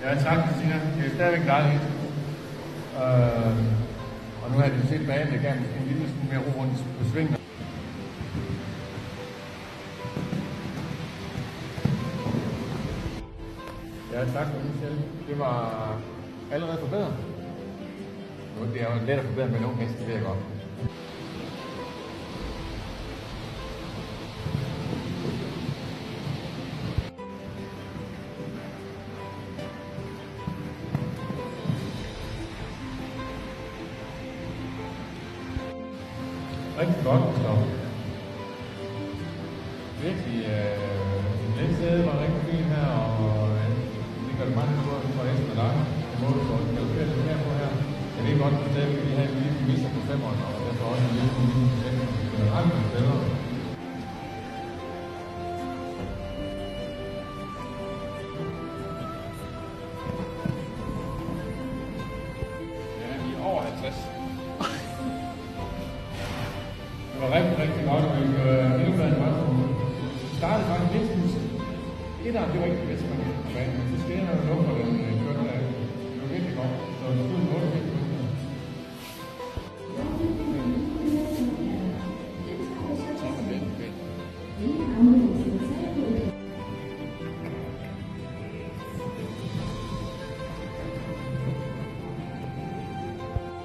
Ja, tak, Christina. Det er stadigvæk dejligt. Og nu har jeg set banen, det gav måske en lille smule mere ro rundt på svingen. Ja, tak for det. Det var allerede forbedret. Det er jo let at forbedre med nogle heste, det ved jeg godt. Rigtig godt, Christoffer. Virkelig, den sæde var rigtig fin her, og det gør det meget godt for Esben og Lange. Det må du så galopere lidt mere på her. Jeg ved godt, at vi vil have en lille minister på 5'eren, og derfor også en lille minister på 6'eren. Det er aldrig bedre. Ja, vi er over 50. Det var rigtig, rigtig godt, og vi endnu bedre end meget. Vi startede faktisk lidt huset. Det der, det var ikke det bedste, man kan bane, men så sker der jo noget for den kørte der. Det var virkelig godt, så det stod en 8 virkelig godt.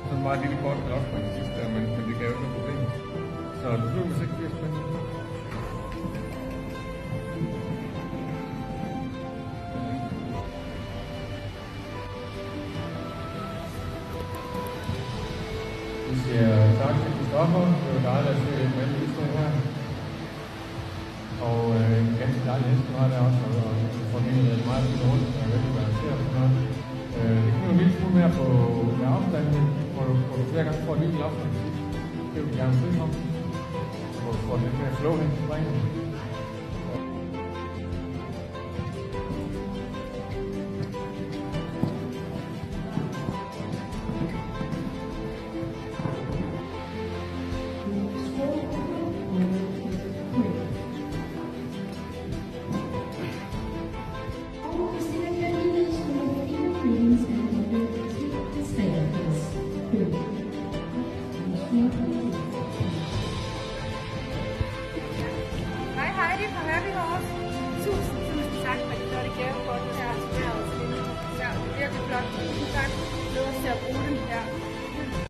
Så en meget lille kort op på den sidste der, men det gav jo ikke noget problem. Så det blev vist ikke virkelig spændende. Vi siger tak til Christoffer. Det var dejligt at se et mellemliste her. Og ganske dejligt hest, du har der også, og du får lige meget fint rundt, og jeg ved ikke, hvad der sker og sådan noget. Det knyder en lille smule mere på afstanden, hvor du flere gange får en lille afstand. Det vil vi gerne se om. Hvor du får lidt mere flow hen til springen. Hej Heidi fra Hørby Horse. Tusind tak for det flotte gavekort, du har spillet. Så virkelig flot. Tusind tak. Lad os til at bruge dem her.